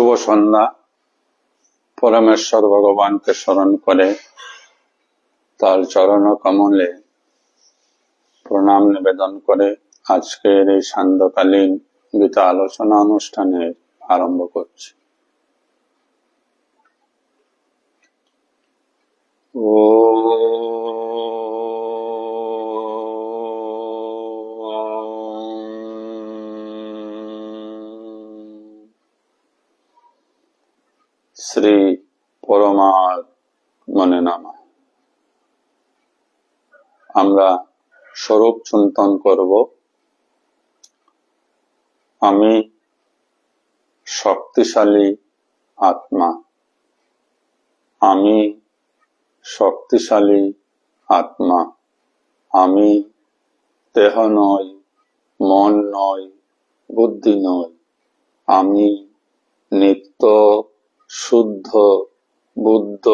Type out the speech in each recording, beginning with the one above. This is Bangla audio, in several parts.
শুভ সন্ধ্যা। পরমেশ্বর ভগবানকে স্মরণ করে তার চরণ কমলে প্রণাম নিবেদন করে আজকের এই সান্ধ্যকালীন গীতা আলোচনা অনুষ্ঠানের আরম্ভ করছি। শ্রী পরমাত্মনে নমঃ। আমরা স্বরূপ চিন্তন করব। আমি শক্তিশালী আত্মা। আমি শক্তিশালী আত্মা। আমি দেহ নই, মন নই, বুদ্ধি নই। আমি নিত্য শুদ্ধ বুদ্ধ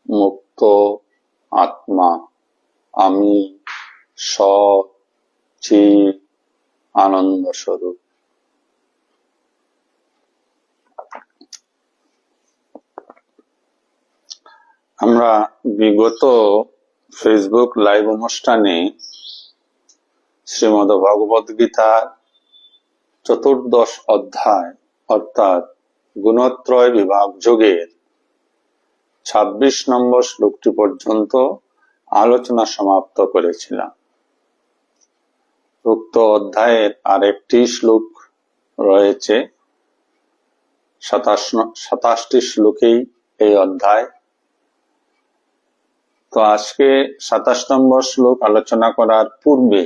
মুক্ত আত্মা। আমি সচিৎ আনন্দ স্বরূপ। আমরা বিগত ফেসবুক লাইভ অনুষ্ঠানে শ্রীমদ্ ভগবদ গীতার 14 অধ্যায় অর্থাৎ গুণত্রয় বিভাগ যোগের 26 নম্বর শ্লোকটি পর্যন্ত আলোচনা সমাপ্ত করেছিলাম। উক্ত অধ্যায়ের আরেকটি শ্লোক রয়েছে। 27টি শ্লোকেই এই অধ্যায়। তো আজকে 27 নম্বর শ্লোক আলোচনা করার পূর্বে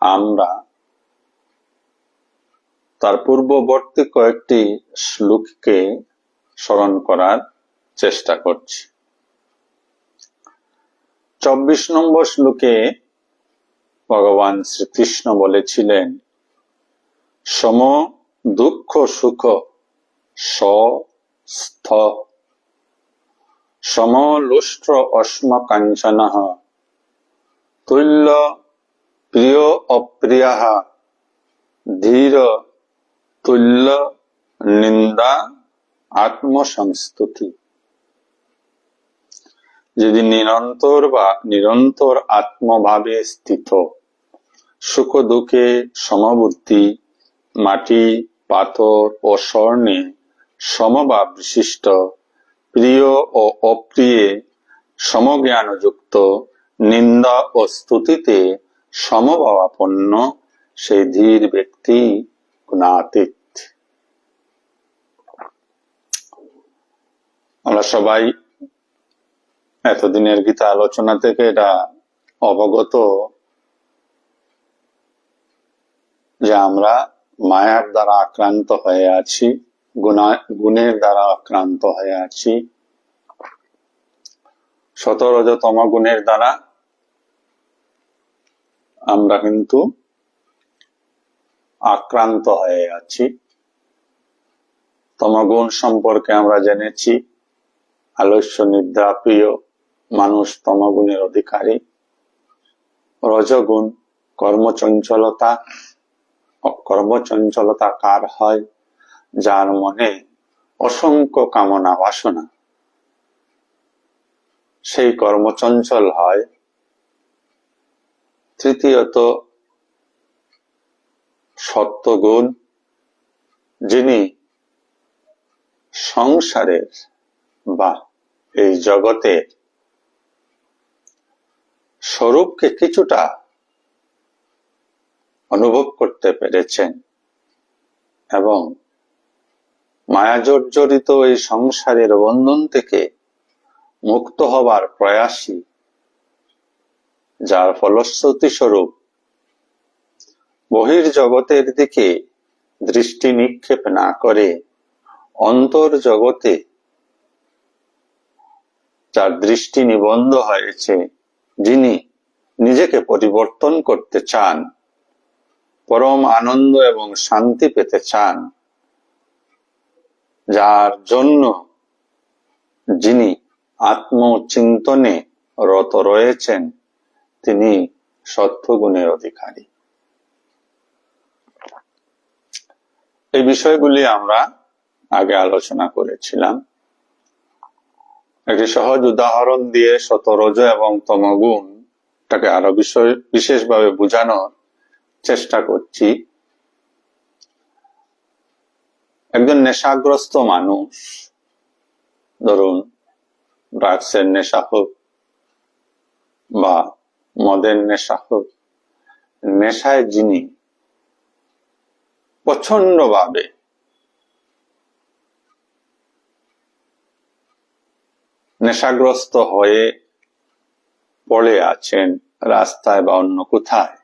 আমরা তার পূর্ববর্তী কয়েকটি শ্লোককে স্মরণ করার চেষ্টা করছি। 24 নম্বর শ্লোকে ভগবান শ্রীকৃষ্ণ বলেছিলেন, সম দুঃখ সুখ স্থ সমলুষ্ট্র অস্ম কাঞ্চন তুল্য প্রিয় অপ্রিয় ধীর তুল্য নিন্দা আত্মসংস্তুতি। যদি নিরন্তর আত্মভাবে স্থিত, সুখ দুঃখে সমবুদ্ধি, মাটি পাথর ও স্বর্ণে সমভাব বিশিষ্ট, প্রিয় ও অপ্রিয়ে সমজ্ঞানযুক্ত, নিন্দা ও স্তুতিতে সমভাবাপন্ন, সেই ধীর ব্যক্তি গুণাতীত। আমরা সবাই এতদিনের গীতা আলোচনা থেকে এটা অবগত যে আমরা মায়ার দ্বারা আক্রান্ত হয়ে আছি, গুণের দ্বারা আক্রান্ত হয়ে আছি। 17 গুণের দ্বারা আমরা কিন্তু আক্রান্ত হয়ে আছি। তমগুণ সম্পর্কে আমরা জেনেছি, আলস্য নিদ্রা প্রিয় মানুষ তমগুণের অধিকারী। রজগুণ কর্মচঞ্চলতা কার হয়? যার মনে অসংখ্য কামনা বাসনা, সেই কর্মচঞ্চল হয়। তৃতীয়ত সত্ত্বগুণ, যিনি সংসারের বা এই জগতের স্বরূপকে কিছুটা অনুভব করতে পেরেছেন এবং মায়াজর্জরিত এই সংসারের বন্ধন থেকে মুক্ত হবার প্রয়াসী, যার ফলশ্রুতি স্বরূপ বহির্জগতের দিকে দৃষ্টি নিক্ষেপ না করে অন্তর্জগতে যার দৃষ্টি নিবন্ধ হয়েছে, যিনি নিজেকে পরিবর্তন করতে চান, পরম আনন্দ এবং শান্তি পেতে চান, যার জন্য যিনি আত্মচিন্তনে রত রয়েছেন, তিনি সত্ত্বগুণের অধিকারী। এই বিষয়গুলি আমরা আগে আলোচনা করেছিলাম। একটি সহজ উদাহরণ দিয়ে শতরজ এবং তমগুণটাকে আরো বিশেষভাবে বোঝানোর চেষ্টা করছি। একজন নেশাগ্রস্ত মানুষ, ধরুন ড্রাগসের নেশা হোক বা মদের নেশা হোক, নেশায় যিনি প্রচন্ডভাবে নেশাগ্রস্ত হয়ে পড়ে আছেন রাস্তায় বা অন্য কোথায়,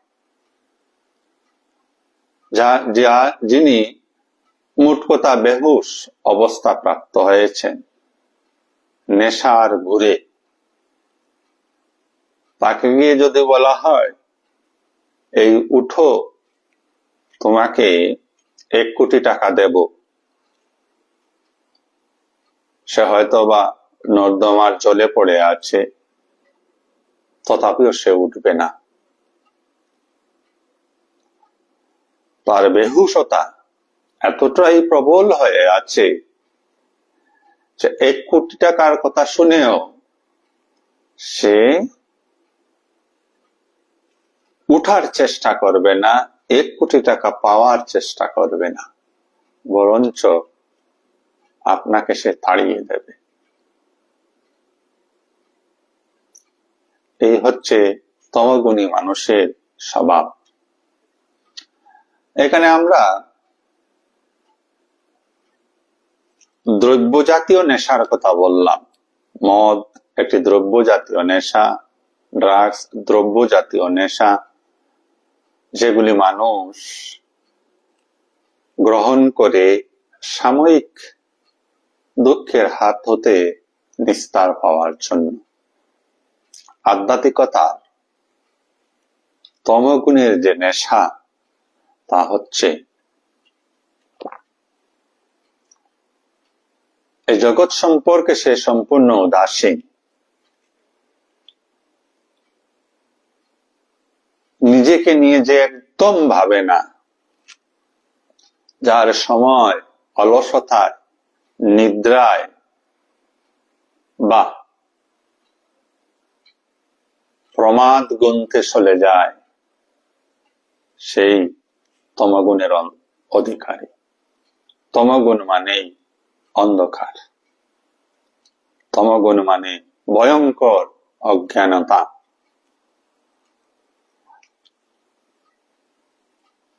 যিনি মোট কথা বেহুশ অবস্থা প্রাপ্ত হয়েছেন নেশার ঘুরে, তাকে গিয়ে যদি বলা হয় এই উঠো, তোমাকে 1 কোটি টাকা দেব, সে হয়তো বা নর্দমার জলে পড়ে আছে, তথাপিও সে উঠবে না। তার বেহুশতা এতটাই প্রবল হয়ে আছে যে 1 কোটি টাকার কথা শুনেও সে উঠার চেষ্টা করবে না, 1 কোটি টাকা পাওয়ার চেষ্টা করবে না, বরঞ্চ আপনাকে সে তাড়িয়ে দেবে। এই হচ্ছে তমগুণী মানুষের স্বভাব। এখানে আমরা দ্রব্য জাতীয় নেশার কথা বললাম। মদ একটি দ্রব্য জাতীয় নেশা, ড্রাগস দ্রব্য জাতীয় নেশা, যেগুলি মানুষ গ্রহণ করে সাময়িক দুঃখের হাত হতে নিস্তার পাওয়ার জন্য। আধ্যাত্মিকতা তমগুণের যে নেশা, তা হচ্ছে এই জগৎ সম্পর্কে সে সম্পূর্ণ উদাসীন, নিজেকে নিয়ে যে একদম ভাবে না, যার সময় অলসতায়, নিদ্রায় বা প্রমাদ গ্রন্থে চলে যায়, সেই তমগুণের অধিকারী। তমগুণ মানেই অন্ধকার, তমগুণ মানে ভয়ঙ্কর অজ্ঞানতা।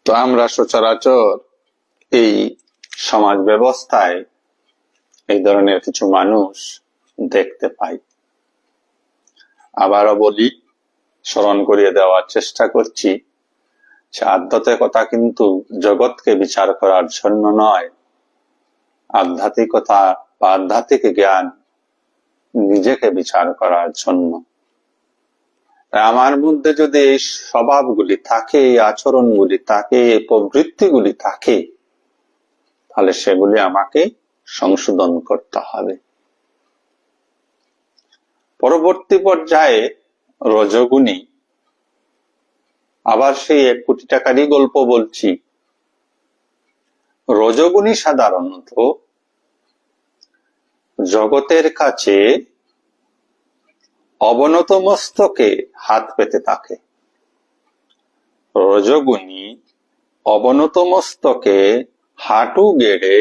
তো আমরা সচরাচর এই সমাজ ব্যবস্থায় এই ধরনের কিছু মানুষ দেখতে পাই। আবারও বলি, স্মরণ করিয়ে দেওয়ার চেষ্টা করছি যে আধ্যাত্মিকতা কিন্তু জগৎকে বিচার করার জন্য নয়, আধ্যাত্মিকতা বা আধ্যাত্মিক জ্ঞান নিজেকে বিচার করার জন্য। আমার মধ্যে যদি এই স্বভাবগুলি থাকে, এই আচরণগুলি থাকে, এই প্রবৃত্তিগুলি থাকে, তাহলে সেগুলি আমাকে সংশোধন করতে হবে। পরবর্তী পর্যায়ে রজগুণী, আবার সেই 1 কোটি টাকারই গল্প বলছি। রজগুণী সাধারণত জগতের কাছে অবনত মস্তকে হাত পেতে থাকে। রজগুণী অবনত মস্তকে হাঁটু গেড়ে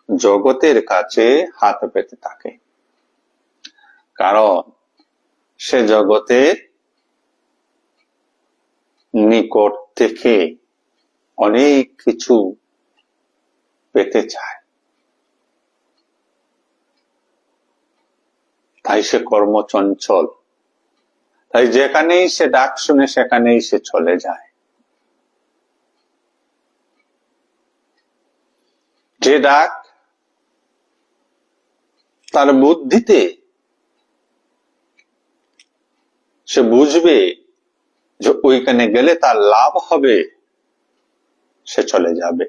জগতের কাছে হাত পেতে থাকে, কারণ সে জগতের নিকট থেকে অনেক কিছু পেতে চায়। তাই সে কর্মচঞ্চল, তাই যেখানেই সে ডাক শুনে সেখানেই সে চলে যায়। যে ডাক তার বুদ্ধিতে সে বুঝবে যে ওইখানে গেলে তার লাভ হবে, সে চলে যাবে,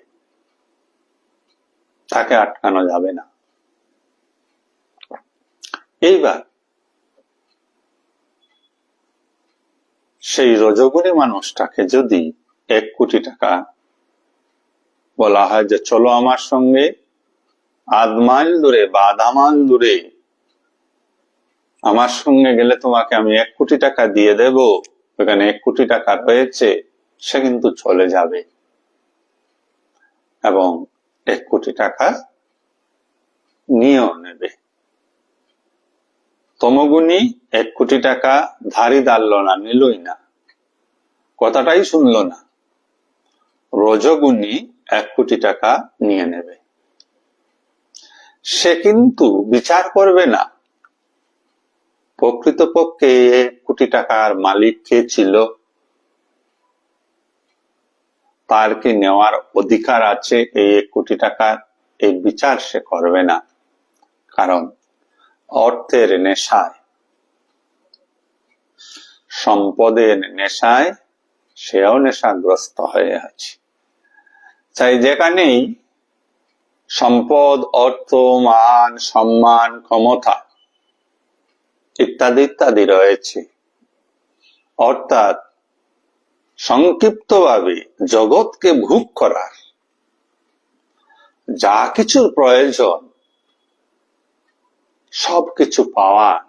তাকে আটকানো যাবে না। এইবার সেই রজগুণী মানুষটাকে যদি 1 কোটি টাকা বলা হয় যে চলো আমার সঙ্গে আধ মাইল দূরে বা আধা মাইল দূরে আমার সঙ্গে গেলে তোমাকে আমি 1 কোটি টাকা দিয়ে দেব, ওখানে 1 কোটি টাকা রয়েছে, সে কিন্তু চলে যাবে এবং 1 কোটি টাকা নিয়েও নেবে। তমগুণী 1 কোটি টাকা ধারই ধারল না, নিলই না, কথাটাই শুনল না। রজগুণী 1 কোটি টাকা নিয়ে নেবে। সে কিন্তু বিচার করবে না প্রকৃতপক্ষে 1 কোটি টাকার মালিক কে ছিল, তার কি নেওয়ার অধিকার আছে এই 1 কোটি টাকার, এই বিচার সে করবে না। কারণ অর্থের নেশায়, সম্পদের নেশায় সেও নেশাগ্রস্ত হয়ে আছে। তাই যেখানেই সম্পদ, অর্থ, মান, সম্মান, ক্ষমতা ইত্যাদি ইত্যাদি রয়েছে, অর্থাৎ সংক্ষিপ্তভাবে জগৎকে ভোগ করার যা কিছুর প্রয়োজন, সবকিছু পাওয়ার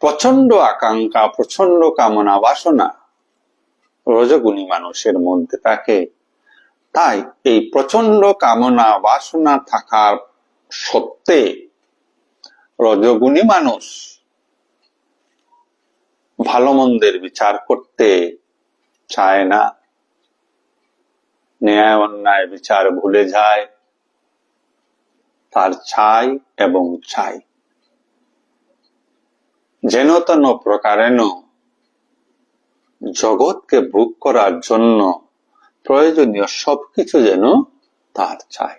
প্রচন্ড আকাঙ্ক্ষা, প্রচন্ড কামনা বাসনা রজগুণী মানুষের মধ্যে থাকে। তাই এই প্রচন্ড কামনা বাসনা থাকার সত্ত্বে রজগুণী মানুষ ভালো মন্দের বিচার করতে চায় না, ন্যায় অন্যায় বিচার ভুলে যায়, তার চাই এবং চাই যেন তেন প্রকারেণ জগৎকে ভোগ করার জন্য প্রয়োজনীয় সবকিছু যেন তার চাই।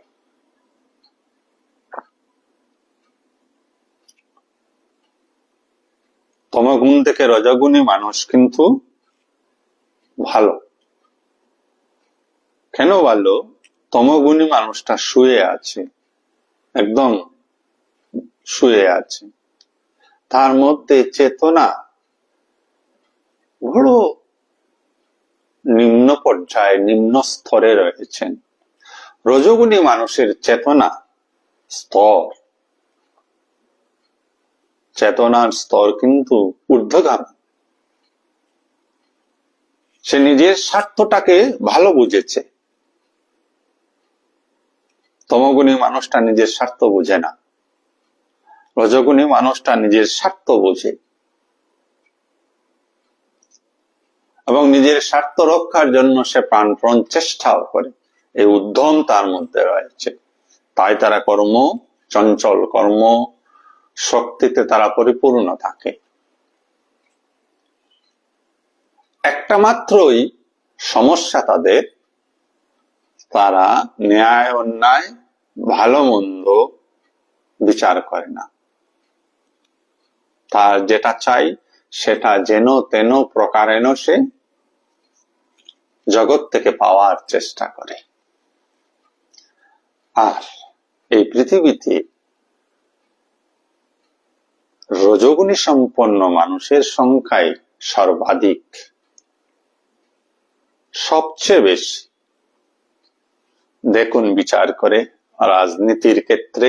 তমগুণ থেকে রজগুণী মানুষ কিন্তু ভালো। কেন ভালো? তমগুণী মানুষটা শুয়ে আছে, একদম শুয়ে আছে, তার মধ্যে চেতনা বড় নিম্ন পর্যায়ে, নিম্ন স্তরে রয়েছেন। রজগুণী মানুষের চেতনা স্তর, চেতনার স্তর কিন্তু ঊর্ধ্বগামী। সে নিজের স্বার্থটাকে ভালো বুঝেছে। তমগুণী মানুষটা নিজের স্বার্থ বুঝে না, রজগুণী মানুষটা নিজের স্বার্থ বোঝে এবং নিজের স্বার্থ রক্ষার জন্য সে প্রাণপণ চেষ্টাও করে। এই উদ্যম তার মধ্যে রয়েছে। তাই তারা কর্ম চঞ্চল, কর্ম শক্তিতে তারা পরিপূর্ণ থাকে। একটা মাত্রই সমস্যা তাদের, তারা ন্যায় অন্যায়, ভালো মন্দ বিচার করে না। তার যেটা চাই সেটা যেন তেন প্রকারেণ সে জগৎ থেকে পাওয়ার চেষ্টা করে। আর এই পৃথিবীতে রজগুণী সম্পন্ন মানুষের সংখ্যাই সর্বাধিক, সবচেয়ে বেশি। দেখুন বিচার করে রাজনীতির ক্ষেত্রে,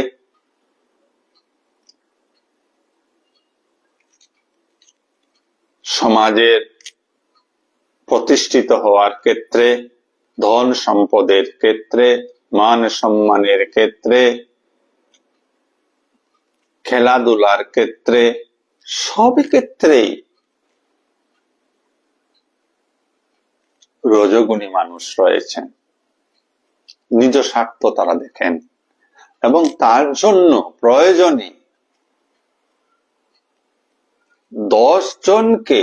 সমাজের প্রতিষ্ঠিত হওয়ার ক্ষেত্রে, ধন সম্পদের ক্ষেত্রে, মান সম্মানের ক্ষেত্রে, খেলাধুলার ক্ষেত্রে, সব ক্ষেত্রেই রজগুণী মানুষ রয়েছেন। নিজ স্বার্থ তারা দেখেন এবং তার জন্য প্রয়োজনে 10 জনকে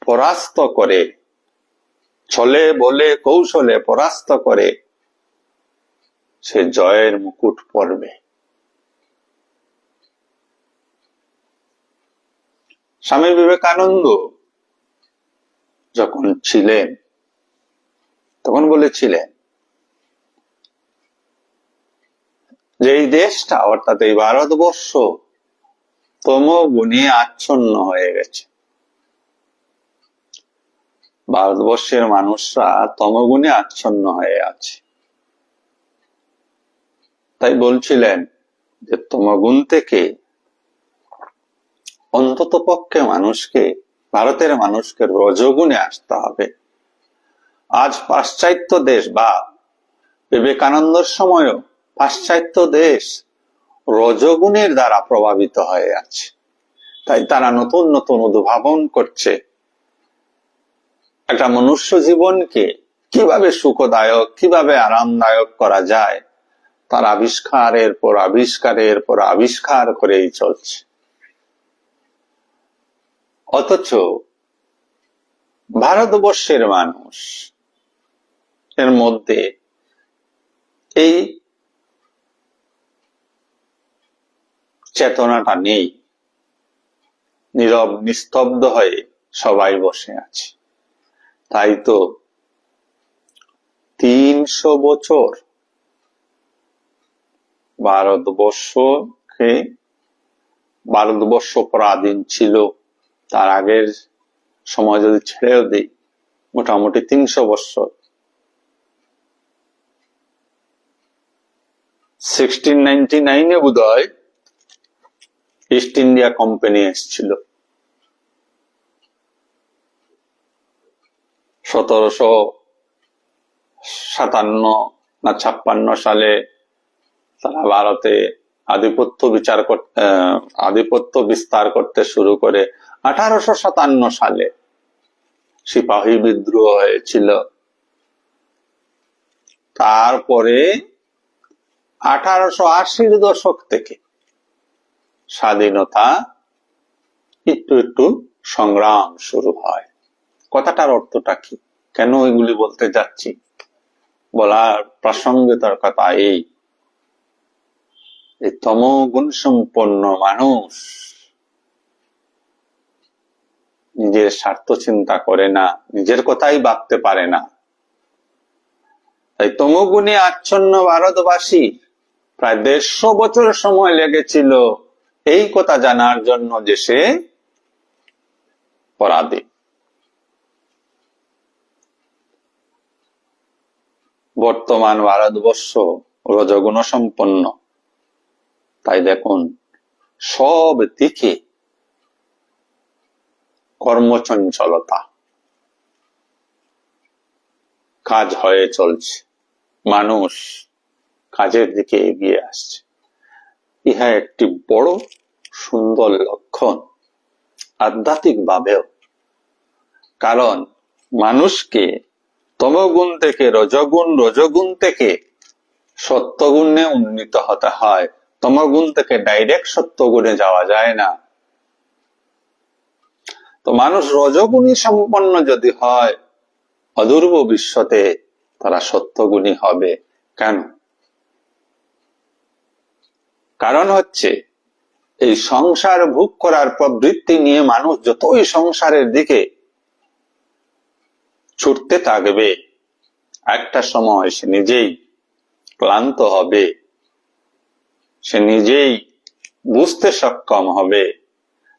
পরাস্ত করে, ছলে বলে কৌশলে পরাস্ত করে সে জয়ের মুকুট পরবে। স্বামী বিবেকানন্দ যখন ছিলেন তখন বলেছিলেন যে এই দেশটা, অর্থাৎ এই ভারতবর্ষ তমগুণে আচ্ছন্ন হয়ে গেছে। ভারতবর্ষের মানুষরা তমগুণে আচ্ছন্ন হয়ে আছে। তাই বলছিলেন যে তমগুণ থেকে অন্তত পক্ষে ভারতের মানুষকে রজগুণে আসতে হবে। আজ পাশ্চাত্য দেশ বা বিবেকানন্দর সময়ও পাশ্চাত্য দেশ রজগুণের দ্বারা প্রভাবিত হয়ে আছে। তাই তারা নতুন নতুন উদ্ভাবন করছে একটা মনুষ্য জীবনকে কিভাবে সুখদায়ক, কিভাবে আরামদায়ক করা যায়, তার আবিষ্কারের পর আবিষ্কারের পর আবিষ্কার করেই চলছে। অথচ ভারতবর্ষের মানুষ এর মধ্যে এই চেতনাটা নেই। নীরব নিস্তব্ধ হয়ে সবাই বসে আছে। তাই তো 300 বছর ভারতবর্ষ পরাধীন ছিল। তার আগের সময় যদি ছেড়েও দিই, মোটামুটি 300 বছর। 1699 বোধহয় ইস্ট ইন্ডিয়া কোম্পানি এসেছিল। 1757 না 56 সালে তারা ভারতে আধিপত্য বিস্তার করতে শুরু করে। 1857 সালে সিপাহী বিদ্রোহ হয়েছিল। তারপরে 1880-র দশক থেকে স্বাধীনতা একটু একটু সংগ্রাম শুরু হয়। কথাটার অর্থটা কি, কেন এগুলি বলতে যাচ্ছি? বলার প্রাসঙ্গিকতার কথা এই তমগুণ সম্পন্ন মানুষ নিজের স্বার্থ চিন্তা করে না, নিজের কথাই ভাবতে পারে না। তাই তমগুণে আচ্ছন্ন ভারতবাসী প্রায় 150 বছর সময় লেগেছিল এই কথা জানার জন্য যে সে পরাধীন। বর্তমান ভারতবর্ষ রজগুণ সম্পন্ন। তাই দেখুন, সব দিকে কর্মচঞ্চলতা, কাজ হয়ে চলছে, মানুষ কাজের দিকে এগিয়ে আসছে। ইহা একটি বড় সুন্দর লক্ষণ আধ্যাত্মিক ভাবেও। কারণ মানুষকে তমগুণ থেকে রজগুণ, রজগুণ থেকে সত্যগুণে উন্নীত হতে হয়। তমগুণ থেকে ডাইরেক্ট সত্যগুণে যাওয়া যায় না। তো মানুষ রজগুণী সম্পন্ন যদি হয়, অদূর ভবিষ্যতে তারা সত্যগুণী হবে। কেন? কারণ হচ্ছে এই সংসার ভোগ করার প্রবৃত্তি নিয়ে মানুষ যতই সংসারের দিকে ছুটতে থাকবে, একটা সময় সে নিজেই ক্লান্ত হবে, সে নিজেই বুঝতে সক্ষম হবে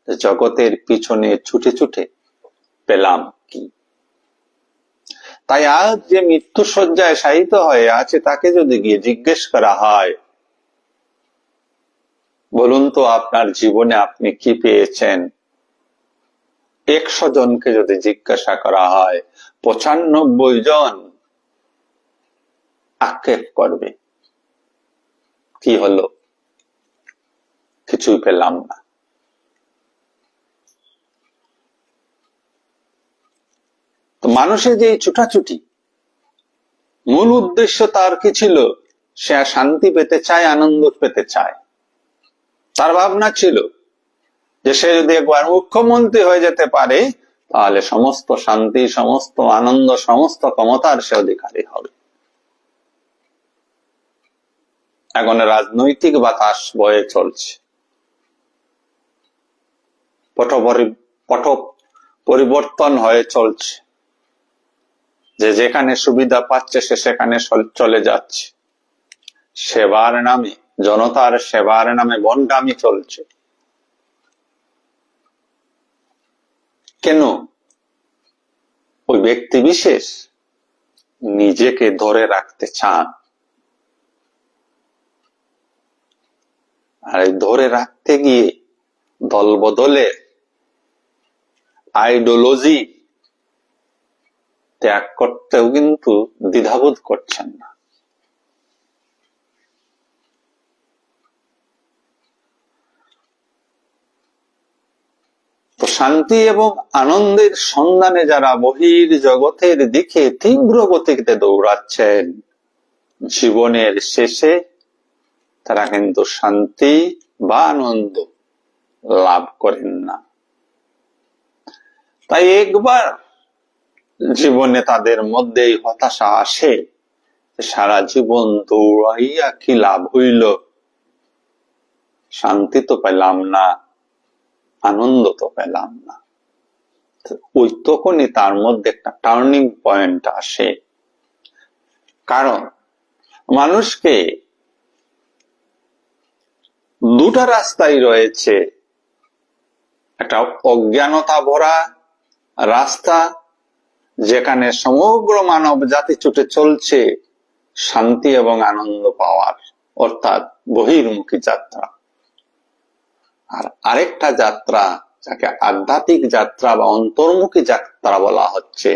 জগতের পিছনে ছুটে ছুটে পেলাম কি। তাই আজ যে মৃত্যু শয্যায় শায়িত হয়ে আছে, তাকে যদি গিয়ে জিজ্ঞেস করা হয়, বলুন তো আপনার জীবনে আপনি কি পেয়েছেন, 100 জনকে যদি জিজ্ঞাসা করা হয়, 95 জন আক্ষেপ করবে, কি হলো, কিছুই পেলাম না। তো মানুষের যে ছুটাছুটি, মূল উদ্দেশ্য তার কি ছিল? সে শান্তি পেতে চায়, আনন্দ পেতে চায়। তার ভাবনা ছিল যে সে যদি একবার মুখ্যমন্ত্রী হয়ে যেতে পারে, তাহলে সমস্ত শান্তি, সমস্ত আনন্দ, সমস্ত ক্ষমতার সে অধিকারী হবে। এখন রাজনৈতিক বাতাস বয়ে চলছে, পট পরিবর্তন হয়ে চলছে, যে যেখানে সুবিধা পাচ্ছে সে সেখানে চলে যাচ্ছে। সেবার নামে, জনতার সেবার নামে ভণ্ডামি চলছে। কেন? ওই ব্যক্তি বিশেষ নিজেকে ধরে রাখতে চান, আর ধরে রাখতে গিয়ে দলবদলের আইডিওলজি ত্যাগ করতেও কিন্তু দ্বিধাবোধ করছেন না। তো শান্তি এবং আনন্দের সন্ধানে যারা বহির জগতের দিকে তীব্র গতিতে দৌড়াচ্ছেন, জীবনের শেষে তারা কিন্তু শান্তি বা আনন্দ লাভ করেন না। তাই একবার জীবনে তাদের মধ্যে হতাশা আসে, সারা জীবন দৌড়াইয়া কি লাভ হইল, শান্তি তো পেলাম না, আনন্দ তো পেলাম না। ওই তখনই তার মধ্যে একটা টার্নিং পয়েন্ট আসে। কারণ মানুষকে দুটা রাস্তাই রয়েছে, একটা অজ্ঞানতা ভরা রাস্তা, যেখানে সমগ্র মানব জাতি ছুটে চলছে শান্তি এবং আনন্দ পাওয়ার, অর্থাৎ বহির্মুখী যাত্রা। আর আরেকটা যাত্রা, যাকে আধ্যাত্মিক যাত্রা বা অন্তর্মুখী যাত্রা বলা হচ্ছে,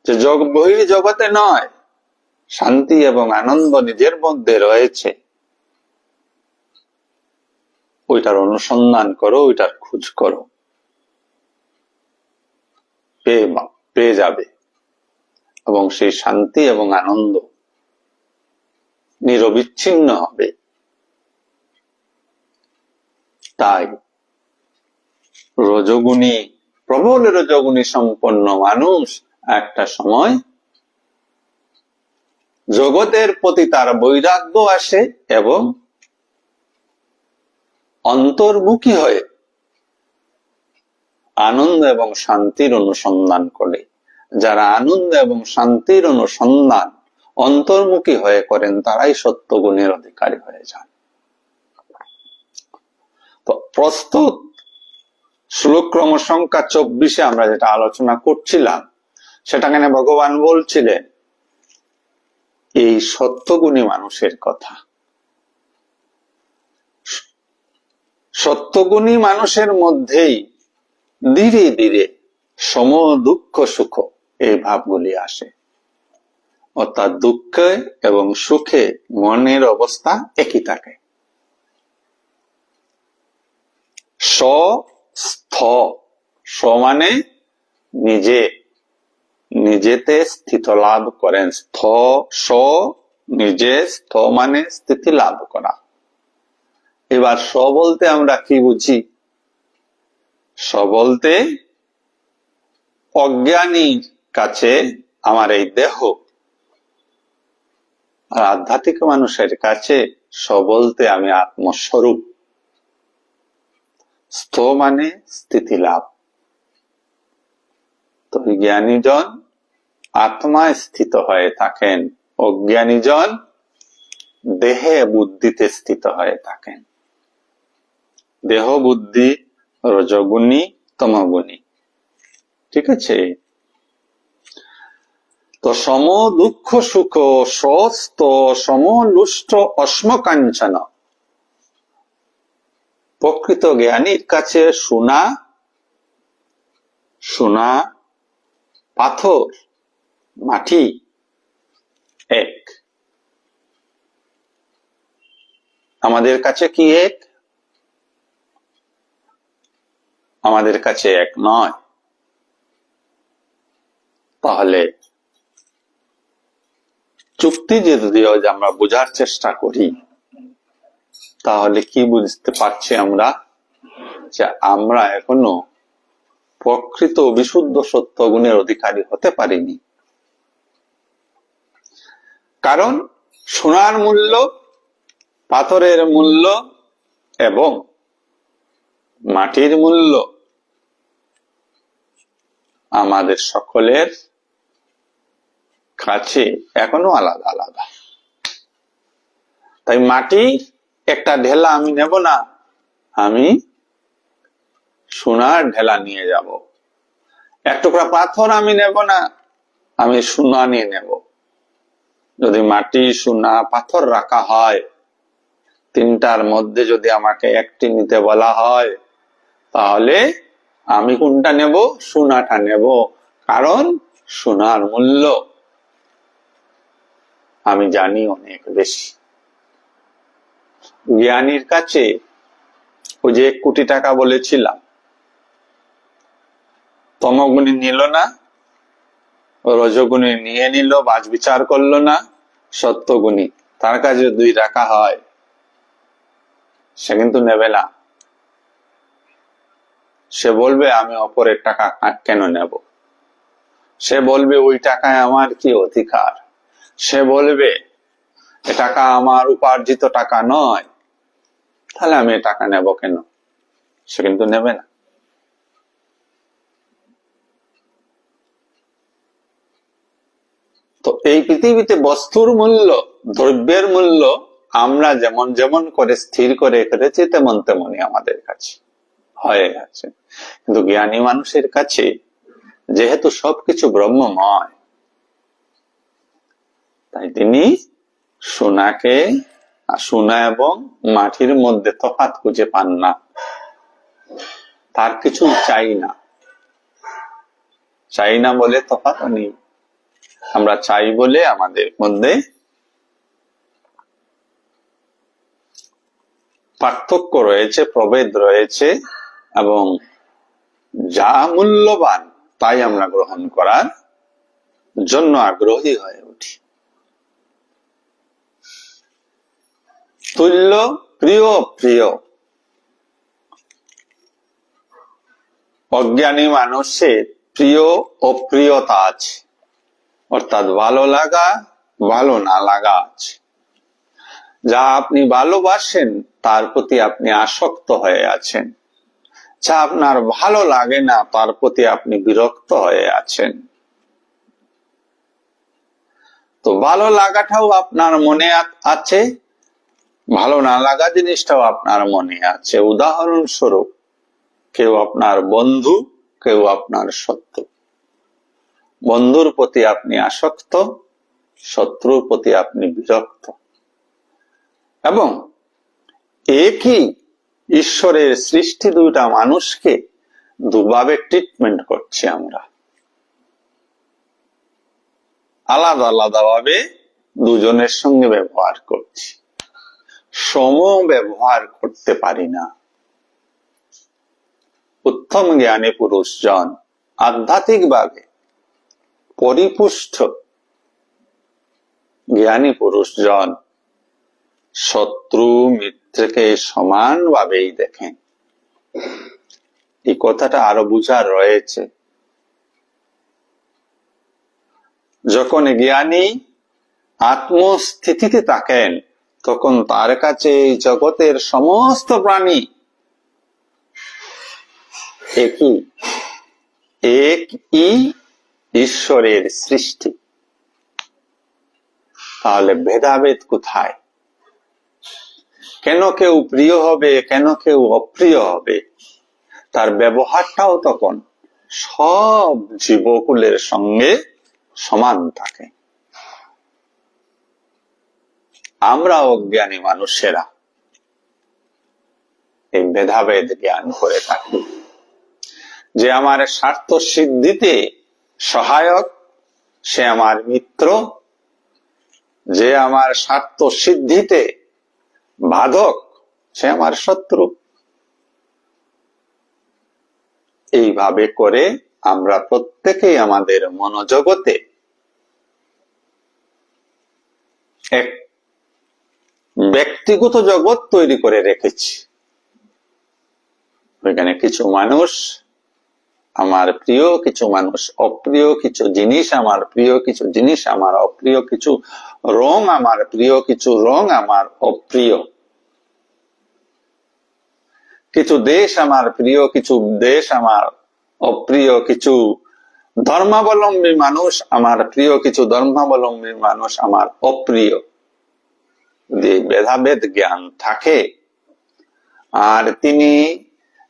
যে বহির জগতে নয়, শান্তি এবং আনন্দ নিজের মধ্যে রয়েছে, ওইটার অনুসন্ধান করো, ওইটার খোঁজ করো, পেয়ে যাবে। এবং সেই শান্তি এবং আনন্দ নিরবিচ্ছিন্ন হবে। তাই রজগুণী, প্রবল রজগুণী সম্পন্ন মানুষ একটা সময় জগতের প্রতি তার বৈরাগ্য আসে এবং অন্তর্মুখী হয়ে আনন্দ এবং শান্তির অনুসন্ধান করে। যারা আনন্দ এবং শান্তির অনুসন্ধান অন্তর্মুখী হয়ে করেন, তারাই সত্যগুণের অধিকারী হয়ে যান। তো প্রস্তুত শ্লোক ক্রম সংখ্যা 24-এ আমরা যেটা আলোচনা করছিলাম, সেটাখানে ভগবান বলছিলেন এই সত্যগুণী মানুষের কথা। সত্যগুণী মানুষের মধ্যেই ধীরে ধীরে সম দুঃখ সুখ এই ভাবগুলি আসে, অর্থাৎ দুঃখে এবং সুখে মনের অবস্থা একই থাকে। স্থ মানে নিজে, নিজেতে স্থিত লাভ করেন। নিজে, স্থ মানে স্থিতি লাভ করা। এবার স বলতে আমরা কি বুঝি? স বলতে অজ্ঞানীর কাছে আমার এই দেহ, আর আধ্যাত্মিক মানুষের কাছে স বলতে আমি আত্মস্বরূপ। স্থ মানে স্থিতি লাভ। তো জ্ঞানীজন আত্মায় স্থিত হয়ে থাকেন, অজ্ঞানীজন দেহে বুদ্ধিতে স্থিত হয়ে থাকেন। দেহ বুদ্ধি রজগুণী তমগুণী, ঠিক আছে? তো সম দুঃখ সুখ স্বস্ত সমলুষ্ট অস্মকাঞ্চন, প্রকৃত জ্ঞানীর কাছে সোনা পাথর মাটি এক। আমাদের কাছে কি এক? আমাদের কাছে এক নয়। তাহলে চুক্তি যদিও আমরা বোঝার চেষ্টা করি, তাহলে কি বুঝতে পারছি আমরা? যে আমরা এখনো প্রকৃত বিশুদ্ধ সত্য গুণের অধিকারী হতে পারিনি। কারণ সোনার মূল্য, পাথরের মূল্য এবং মাটির মূল্য আমাদের সকলের কাছে এখনো আলাদা আলাদা। তাই মাটি একটা ঢেলা আমি নেব না, আমি সোনার ঢেলা নিয়ে যাব। এক টুকরা পাথর আমি নেব না, আমি সোনা নিয়ে নেব। যদি মাটি, সোনা, পাথর রাখা হয়, তিনটার মধ্যে যদি আমাকে একটি নিতে বলা হয়, তাহলে আমি কোনটা নেব? সোনাটা নেব। কারণ সোনার মূল্য আমি জানি অনেক বেশি। জ্ঞানীর কাছে ওই যে 1 কোটি টাকা বলেছিলাম, তমগুণী নিল না, রজগুণী নিয়ে নিল, বাজ বিচার করলো না, সত্যগুণী তার কাছে 2 টাকা হয়, সে কিন্তু নেবে না। সে বলবে আমি অপরের টাকা কেন নেব? সে বলবে ওই টাকায় আমার কি অধিকার? সে বলবে এ টাকা আমার উপার্জিত টাকা নয়, তাহলে আমি এ টাকা নেব কেন? সে কিন্তু নেবে না। তো এই পৃথিবীতে বস্তুর মূল্য, দ্রব্যের মূল্য আমরা যেমন যেমন করে স্থির করে রেখেছি, তেমন তেমনই আমাদের কাছে হয়ে গেছে। কিন্তু জ্ঞানী মানুষের কাছে যেহেতু সবকিছু ব্রহ্মময়, তাই তিনি সোনা এবং মাটির মধ্যে তফাৎ খুঁজে পান না। তার কিছু চাই না বলে তফাৎ নেই। আমরা চাই বলে আমাদের মধ্যে পার্থক্য রয়েছে, প্রভেদ রয়েছে, এবং যা মূল্যবান তাই আমরা গ্রহণ করার জন্য আগ্রহী হয়ে উঠি। তুল্য, প্রিয়, প্রিয়। অজ্ঞানী মানুষের প্রিয় অপ্রিয়তা আছে, অর্থাৎ ভালো লাগা, ভালো না লাগা আছে। যা আপনি ভালোবাসেন তার প্রতি আপনি আসক্ত হয়ে আছেন, যা আপনার ভালো লাগে না তার প্রতি আপনি বিরক্ত হয়ে আছেন। তো ভালো লাগাটাও আপনার মনে আছে, ভালো না লাগা জিনিসটাও আপনার মনে আছে। উদাহরণস্বরূপ, কেউ আপনার বন্ধু, কেউ আপনার শত্রু। বন্ধুর প্রতি আপনি আসক্ত, শত্রুর প্রতি আপনি বিরক্ত। এবং একই ঈশ্বরের সৃষ্টি দুইটা মানুষকে দুভাবে ট্রিটমেন্ট করছি আমরা, আলাদা আলাদা ভাবে দুজনের সঙ্গে ব্যবহার করছি, সম ব্যবহার করতে পারি না। উত্তম জ্ঞানী পুরুষজন, আধ্যাত্মিক ভাবে পরিপুষ্ট জ্ঞানী পুরুষজন শত্রু মিত্রকে সমানভাবেই দেখেন। এই কথাটা আরো বুঝার রয়েছে। যখন জ্ঞানী আত্মস্থিতিতে থাকেন, তখন তার কাছে এই জগতের সমস্ত প্রাণী একই ঈশ্বরের সৃষ্টি। তাহলে ভেদাভেদ কোথায়? কেন কেউ প্রিয় হবে, কেন কেউ অপ্রিয় হবে? তার ব্যবহারটাও তখন সব জীবকুলের সঙ্গে সমান থাকে। আমরা অজ্ঞানী মানুষেরা এই ভেদাভেদ জ্ঞান করে থাকি। যে আমার স্বার্থ সিদ্ধিতে সহায়ক, সে আমার মিত্র। যে আমার স্বার্থ সিদ্ধিতে বাধক, সে আমার শত্রু। এইভাবে করে আমরা প্রত্যেকেই আমাদের মনোজগতে এক ব্যক্তিগত জগৎ তৈরি করে রেখেছি। ওইখানে কিছু মানুষ আমার প্রিয়, কিছু মানুষ অপ্রিয়, কিছু জিনিস আমার প্রিয়, কিছু জিনিস আমার অপ্রিয়, কিছু রং আমার প্রিয়, কিছু রং আমার অপ্রিয়, কিছু দেশ আমার প্রিয়, কিছু দেশ আমার অপ্রিয়, কিছু ধর্মাবলম্বী মানুষ আমার প্রিয়, কিছু ধর্মাবলম্বী মানুষ আমার অপ্রিয়। যদি ভেদাভেদ জ্ঞান থাকে, আর তিনি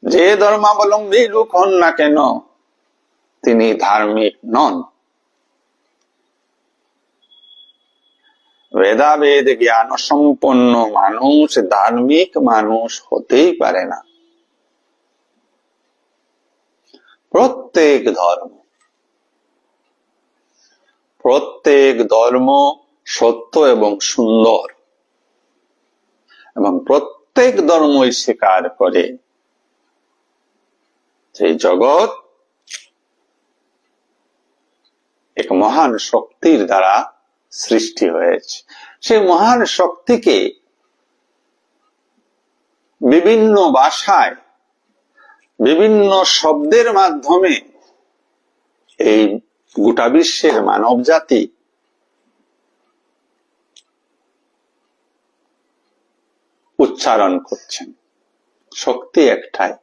যে ধর্মাবলম্বী লোক হন না কেন, তিনি ধার্মিক নন। ভেদাভেদ জ্ঞান সম্পন্ন মানুষ ধার্মিক মানুষ হতেই পারে না। প্রত্যেক ধর্ম সত্য এবং সুন্দর, এবং প্রত্যেক ধর্মই স্বীকার করে যে জগৎ এক মহান শক্তির দ্বারা সৃষ্টি হয়েছে। সেই মহান শক্তিকে বিভিন্ন ভাষায় বিভিন্ন শব্দের মাধ্যমে এই গোটা বিশ্বের মানব জাতি উচ্চারণ করছেন। শক্তি একটাই।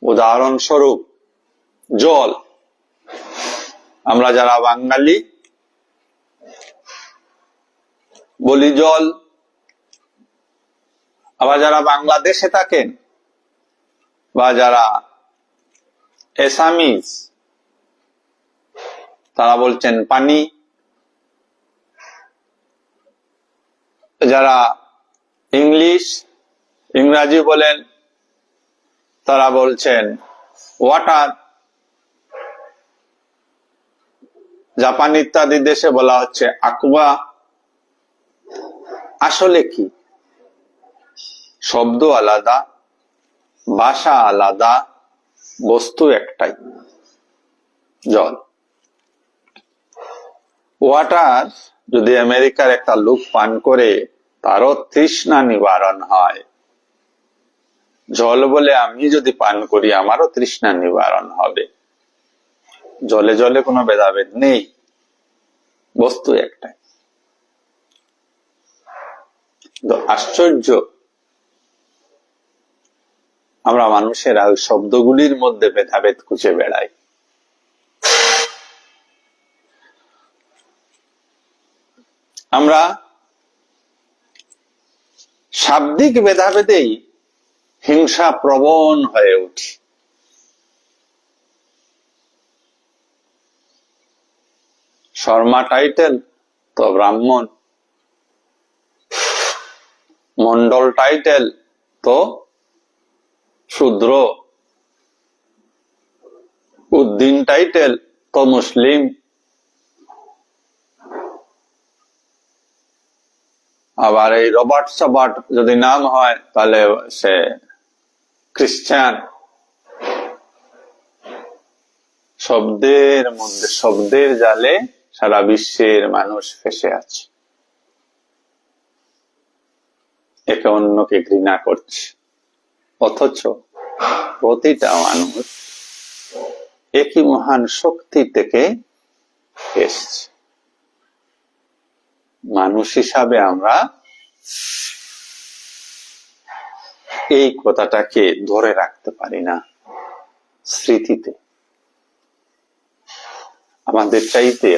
উদাহরণস্বরূপ জল। আমরা যারা বাঙালি বলি জল, আবার যারা বাংলাদেশে থাকেন বা যারা এসামিজ তারা বলছেন পানি, যারা ইংরাজি বলেন তারা বলছেন ওয়াটার। জাপান ইত্যাদি দেশে বলা হচ্ছে aqua। আসলে কি? শব্দ আলাদা, ভাষা আলাদা, বস্তু একটাই, জল। ওয়াটার যদি আমেরিকার একটা লোক পান করে তারও তৃষ্ণা নিবারণ হয়। জল বলে আমি যদি পান করি আমারও তৃষ্ণা নিবারণ হবে। জলে জলে কোনো ভেদাভেদ নেই, বস্তু একটাই। আশ্চর্য, আমরা মানুষেরা ওই শব্দগুলির মধ্যে ভেদাভেদ খুঁজে বেড়াই। আমরা শাব্দিক ভেদাভেদেই হিংসা প্রবণ হয়ে উঠি। শর্মা টাইটেল তো ব্রাহ্মণ, মন্ডল টাইটেল তো শূদ্র, উদ্দিন টাইটেল তো মুসলিম, আবার এই রবার্ট সবার্ট যদি নাম হয় তাহলে সে খ্রিস্টান। শব্দের মধ্যে, শব্দের জালে সারা বিশ্বের মানুষ ফেসে আছে, একে অন্যকে ঘৃণা করছে। অথচ প্রতিটা মানুষ একই মহান শক্তি থেকে এসছে। মানুষ হিসাবে আমরা এই কথাটাকে ধরে রাখতে পারি না স্মৃতিতে। আমাদের চাইতে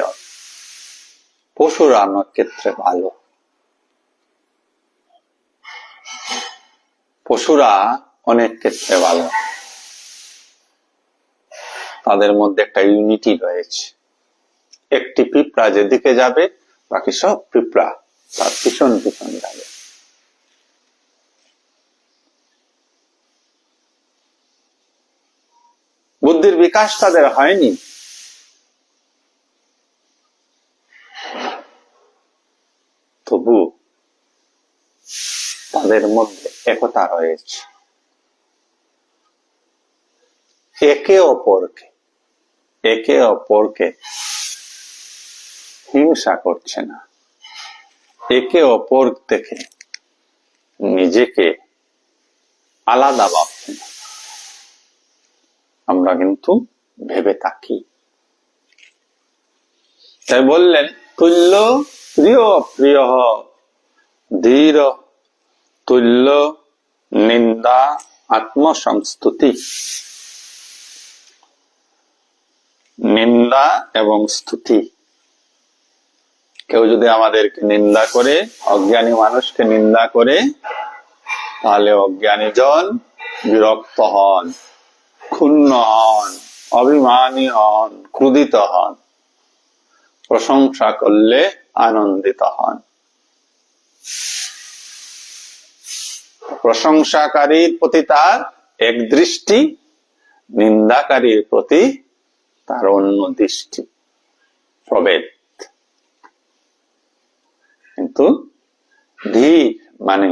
পশুরা অনেক ক্ষেত্রে ভালো। পশুরা অনেক ক্ষেত্রে ভালো, তাদের মধ্যে একটা ইউনিটি রয়েছে। একটি পিঁপড়া যেদিকে যাবে বাকি সব পিঁপড়া তার পিছন পিছন যাবে। বুদ্ধির বিকাশ তাদের হয়নি, তবু তাদের মধ্যে একতা রয়েছে। একে অপরকে হিংসা করছে না, একে অপর থেকে নিজেকে আলাদা ভাবছে না। আমরা কিন্তু ভেবে থাকি। তাই বললেন তুল্য প্রিয় প্রিয় ধীর তুল্য নিন্দা আত্মসংস্তুতি। নিন্দা এবং স্তুতি। কেউ যদি আমাদেরকে নিন্দা করে, অজ্ঞানী মানুষকে নিন্দা করে, তাহলে অজ্ঞানী জন বিরক্ত হন, ক্ষুণ্ণ হন, অভিমানী হন, ক্রোধিত হন, প্রশংসা করলে আনন্দিত হন। প্রশংসাকারীর প্রতি তার এক দৃষ্টি, নিন্দাকারীর প্রতি তার অন্য দৃষ্টি, প্রভেদ। কিন্তু ধীর মানে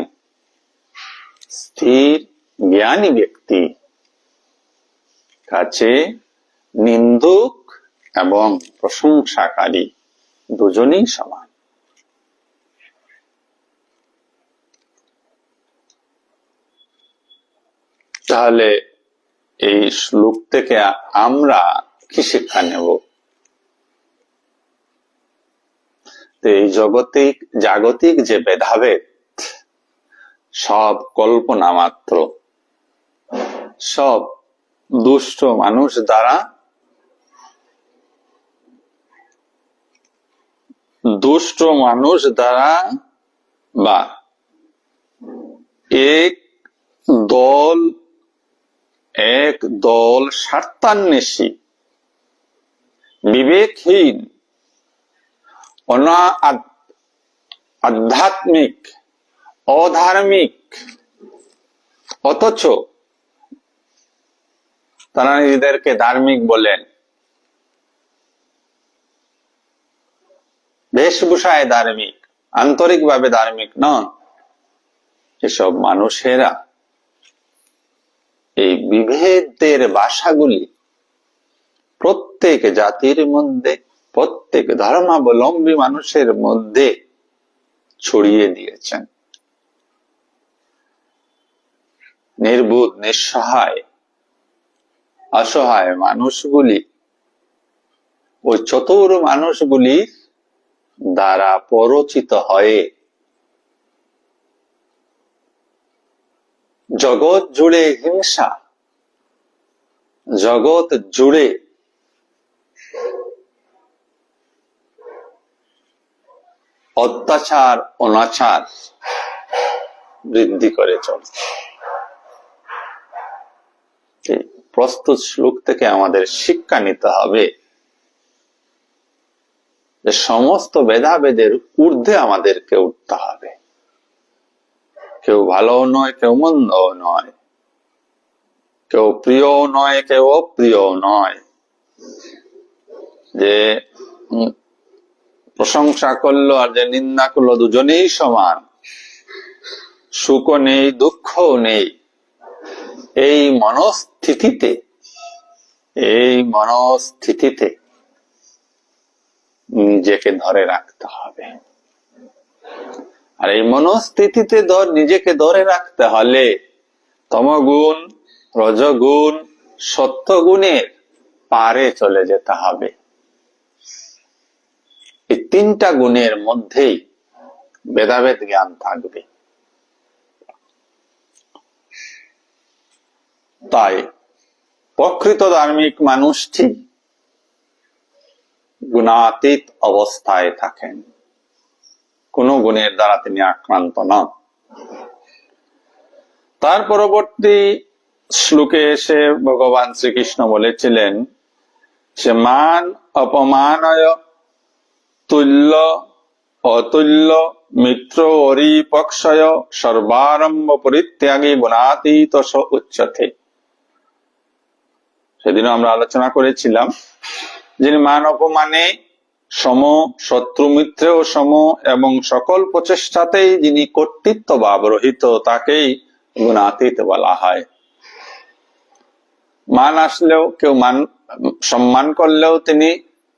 স্থির জ্ঞানী ব্যক্তি কাছে নিন্দুক এবং প্রশংসাকারী দুজনেই সমান। তাহলে এই শ্লোক থেকে আমরা কি শিক্ষা নেব? এই জাগতিক যে ভেদাভেদ সব কল্পনা মাত্র, সব দুষ্ট মানুষ দ্বারা বা এক দল স্বার্থান্বেষী, বিবেকহীন, আধ্যাত্মিক, অধার্মিক, অথচ তারা নিজেদেরকে ধার্মিক বলেন, বেশভূষায় ধার্মিক, আন্তরিকভাবে ধার্মিক নন। এসব মানুষেরা এই বিভেদের ভাষাগুলি প্রত্যেক জাতির মধ্যে, প্রত্যেক ধর্মাবলম্বী মানুষের মধ্যে ছড়িয়ে দিয়েছেন। নির্বোধ, নিঃসহায়, অসহায় মানুষগুলি ওই চতুর মানুষগুলির দ্বারা প্ররোচিত হয়ে জগৎ জুড়ে হিংসা, জগৎ জুড়ে অত্যাচার, অনাচার বৃদ্ধি করে চলছে। প্রস্তুত শ্লোক থেকে আমাদের শিক্ষা নিতে হবে যে সমস্ত ভেদাভেদের ঊর্ধ্বে আমাদেরকে উঠতে হবে। কেউ ভালো নয়, কেউ মন্দ নয়, কেউ প্রিয় নয়, কেউ অপ্রিয় নয়। যে প্রশংসা করলো আর যে নিন্দা করলো দুজনেই সমান, সুখও নেই, দুঃখও নেই। এই মনস্থিতিতে নিজেকে ধরে রাখতে হবে। আর এই মনস্থিতিতে নিজেকে ধরে রাখতে হলে তমগুণ, রজগুণ, সত্যগুণের পারে চলে যেতে হবে। এই তিনটা গুণের মধ্যেই ভেদাভেদ জ্ঞান থাকবে। তাই প্রকৃত ধার্মিক মানুষটি গুণাতীত অবস্থায় থাকেন, কোন গুণের দ্বারা তিনি আক্রান্ত নন। তার পরবর্তী শ্লোকে এসে ভগবান শ্রীকৃষ্ণ বলেছিলেন যে মান অপমানয় তুল্য অতুল্য মিত্র অরিপক্ষয় সর্বারম্ভ পরিত্যাগী গুণাতীত স উচ্যতে। সেদিন আমরা আলোচনা করেছিলাম যিনি মান অপমানে সম, শত্রু মিত্রেও সম এবং সকল প্রচেষ্টাতেই যিনি কর্তৃত্ব ভাব রহিত, তাকেই গুণাতীত বলা হয়। মান আসলেও কেউ সম্মান করলেও তিনি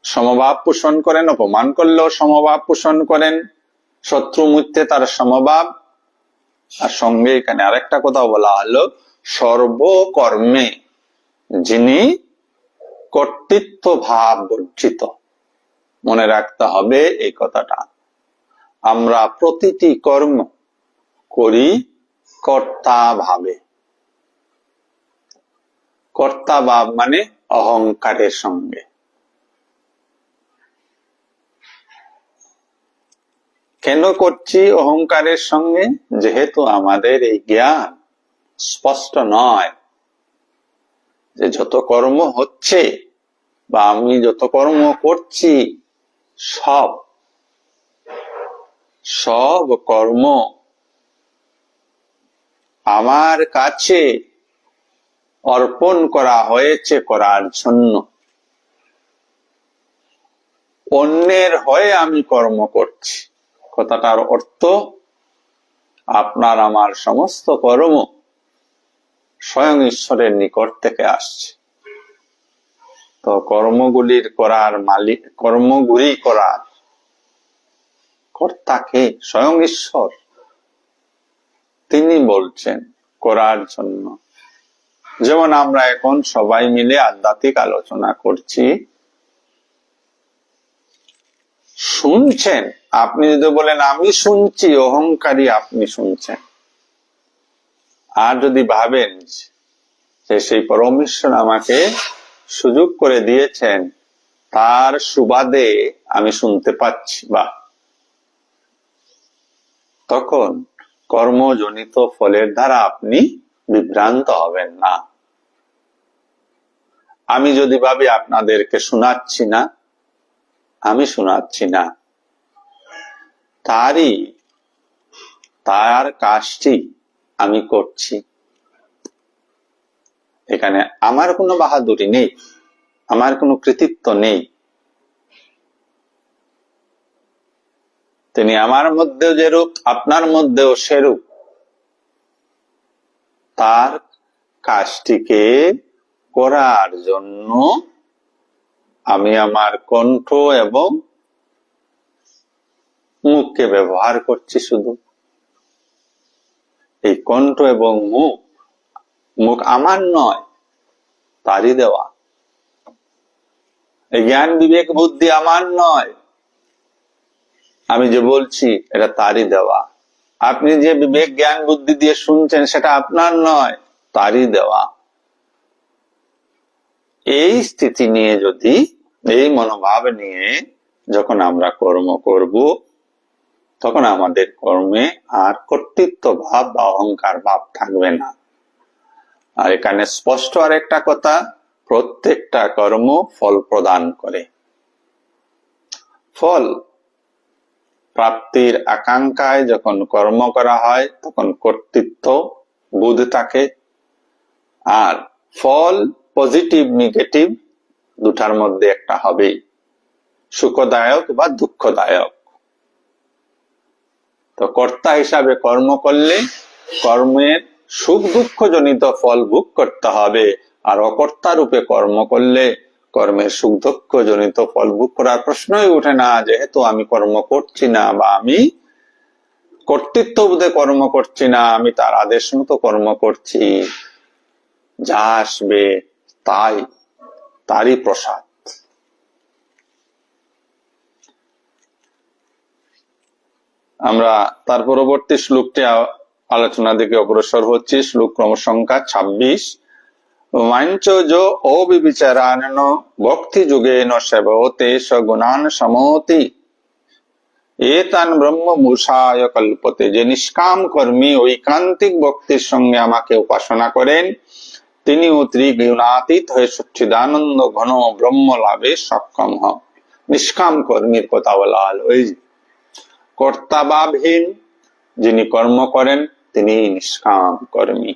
সমভাব পোষণ করেন, অপমান করলেও সমভাব পোষণ করেন, শত্রু মিত্রে তার সমভাব। আর সঙ্গে এখানে আরেকটা কথা বলা হলো, সর্বকর্মে যিনি কর্তৃত্ব ভাব বর্জিত। মনে রাখতে হবে এই কথাটা। আমরা প্রতিটি কর্ম করি কর্তা ভাবে। কর্তা ভাব মানে অহংকারের সঙ্গে। কেন করছি অহংকারের সঙ্গে? যেহেতু আমাদের এই জ্ঞান স্পষ্ট নয়, যে যত কর্ম হচ্ছে বা আমি যত কর্ম করছি, সব সব কর্ম আমার কাছে অর্পণ করা হয়েছে করার জন্য। অন্যের হয়ে আমি কর্ম করছি। কথাটার অর্থ, আপনার আমার সমস্ত কর্ম স্বয়ং ঈশ্বরের নিকট থেকে আসছে। তো কর্মগুলির করার মালিক, কর্মগুলি করার কর্তাকে স্বয়ং ঈশ্বর। তিনি বলছেন করার জন্য। যেমন আমরা এখন সবাই মিলে আধ্যাত্মিক আলোচনা করছি, শুনছেন। আপনি যদি বলেন আমি শুনছি, অহংকারী আপনি শুনছেন। আর যদি ভাবেন যে সেই পরমেশ্বর আমাকে সুযোগ করে দিয়েছেন, তার সুবাদে আমি শুনতে পাচ্ছি, বা তখন কর্মজনিত ফলের দ্বারা আপনি বিভ্রান্ত হবেন না। আমি যদি ভাবি আপনাদেরকে শোনাচ্ছি না, আমি শোনাচ্ছি না, তার কাজটি আমি করছি। এখানে আমার কোনো বাহাদুরি নেই, আমার কোনো কৃতিত্ব নেই। তিনি আমার মধ্যেও যেরূপ, আপনার মধ্যেও সেরূপ। তার কাজটিকে করার জন্য আমি আমার কণ্ঠ এবং মুখকে ব্যবহার করছি। শুধু এই কণ্ঠ এবং মুখ আমার নয়, তারই দেওয়া। এই জ্ঞান বিবেক বুদ্ধি আমার নয়, আমি যে বলছি এটা তারই দেওয়া। আপনি যে বিবেক জ্ঞান বুদ্ধি দিয়ে শুনছেন সেটা আপনার নয়, তারই দেওয়া। এই স্থিতি নিয়ে যদি, এই মনোভাব নিয়ে যখন আমরা কর্ম করব, তখন আমাদের কর্মে আর কর্তৃত্ব ভাব বা অহংকার ভাব থাকবে না। আর এখানে স্পষ্ট আর একটা কথা, প্রত্যেকটা কর্ম ফল প্রদান করে। ফল প্রাপ্তির আকাঙ্ক্ষায় যখন কর্ম করা হয়, তখন কর্তৃত্ব বোধ থাকে। আর ফল পজিটিভ নেগেটিভ দুটার মধ্যে একটা হবে, সুখদায়ক বা দুঃখদায়ক। তো কর্তা হিসাবে কর্ম করলে কর্মের সুখ দুঃখ জনিত ফল ভোগ করতে হবে, আর অকর্তা রূপে কর্ম করলে কর্মের সুখ দুঃখ জনিত ফল ভোগ করার প্রশ্নই উঠে না। যেহেতু আমি কর্ম করছি না, বা আমি কর্তৃত্ব বোধে কর্ম করছি না, আমি তার আদেশ মতো কর্ম করছি, যা আসবে তারই প্রসাদ। আমরা তার পরবর্তী শ্লোকটি আলোচনা দিকে অগ্রসর হচ্ছি। শ্লোক ক্রমসংখ্যা 26। মাঞ্চ যো অবিবিচারান ভক্তি যুগেন সেবতে সগুণান সমতি এতান ব্রহ্ম মূষায় কল্পতে। যে নিষ্কাম কর্মী ঐকান্তিক ভক্তির সঙ্গে আমাকে উপাসনা করেন, তিনিও ত্রিগুণাতীত হয়ে সচ্চিদানন্দ ঘন ব্রহ্ম লাভে সক্ষম হন। নিষ্কাম কর্মীর কথা বলা হল। ওই কর্তাভাবহীন যিনি কর্ম করেন, তিনি নিষ্কাম কর্মী।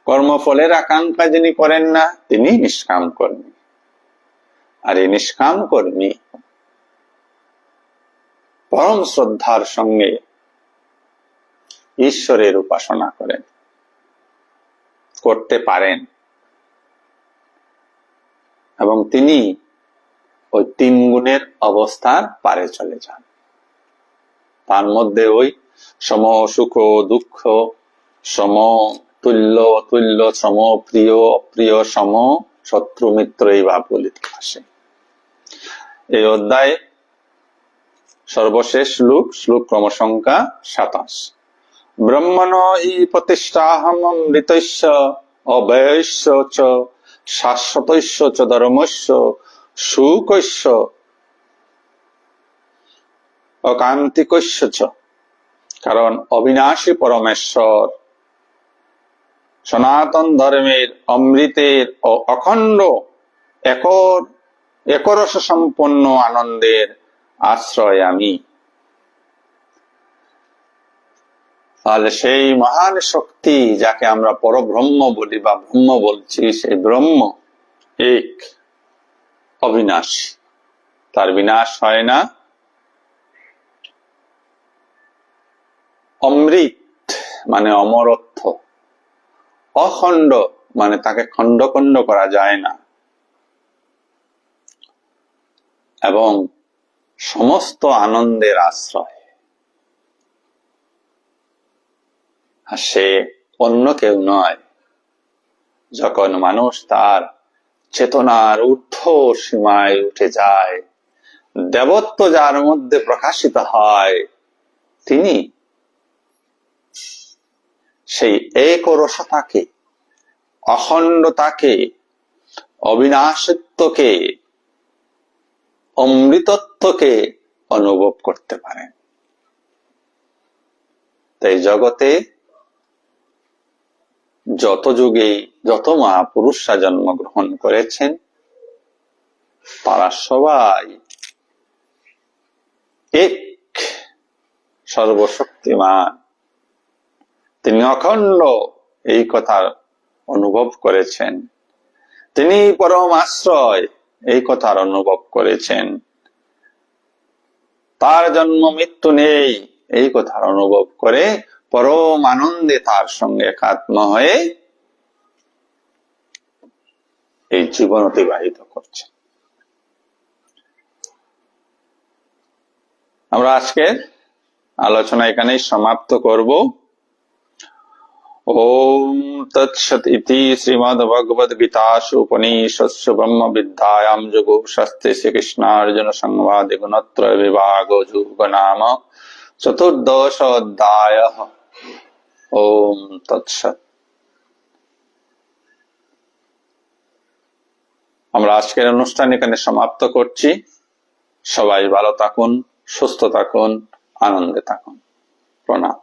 কর্মফলের আকাঙ্ক্ষা যিনি করেন না, তিনি নিষ্কাম কর্মী। আর এই নিষ্কাম কর্মী পরম শ্রদ্ধার সঙ্গে ঈশ্বরের উপাসনা করেন, করতে পারেন, এবং তিনি ওই 3 গুণের অবস্থার পারে চলে যান। তার মধ্যে ওই সম সুখ দুঃখ, সম তুল্য অতুল্য, সম প্রিয় অপ্রিয়, সম শত্রু মিত্র, এই ভাবগুলি আসে। এই অধ্যায় সর্বশেষ শ্লোক ক্রমসংখ্যা 27। ব্রহ্মণ হি প্রতিষ্ঠাহম মৃতস্য অব্যয়স্য চ শাশ্বতস্য চ ধর্মস্য সুখস্য অকান্তিকস্য চ। কারণ অবিনাশী পরমেশ্বর সনাতন ধর্মের অমৃতের ও অখণ্ড একরস সম্পন্ন আনন্দের আশ্রয় আমি। তাহলে সেই মহান শক্তি যাকে আমরা পরব্রহ্ম বলি বা ব্রহ্ম বলছি, সেই ব্রহ্ম এক, অবিনাশী, তার বিনাশ হয় না। অমৃত মানে অমরত্ব, অখণ্ড মানে তাকে খণ্ড খণ্ড করা যায় না, এবং সমস্ত আনন্দের আশ্রয়। আর সে অন্য কেউ নয়। যখন মানুষ তার চেতনার ঊর্ধ্ব সীমায় উঠে যায়, দেবত্ব যার মধ্যে প্রকাশিত হয়, তিনি সেই একরসতাকে, অখণ্ডতাকে, অবিনাশিত্বকে, অমৃতত্বকে অনুভব করতে পারেন। তাই জগতে যত যুগে যত মহাপুরুষরা জন্মগ্রহণ করেছেন, তারা সবাই এক, সর্বশক্তিমান, তিনি অখণ্ড, এই কথা অনুভব করেছেন। তিনি পরম আশ্রয়, এই কথার অনুভব করেছেন। তার জন্ম মৃত্যু নেই, এই কথার অনুভব করে পরম আনন্দে তার সঙ্গে একাত্ম হয়ে এই জীবন অতিবাহিত করছেন। আমরা আজকে আলোচনা এখানেই সমাপ্ত করব। ওম তৎসৎ ইতি শ্রীমদ্ভগবদ্গীতাসু উপনিষৎসু ব্রহ্মবিদ্যায়াম যোগশাস্ত্রে শ্রীকৃষ্ণার্জুন সংবাদে গুণত্রয় বিভাগো যোগ নাম চতুর্দশ অধ্যায়ঃ। ওম তৎসৎ। আমরা আজকের অনুষ্ঠান এখানে সমাপ্ত করছি। সবাই ভালো থাকুন, সুস্থ থাকুন, আনন্দে থাকুন। প্রণাম।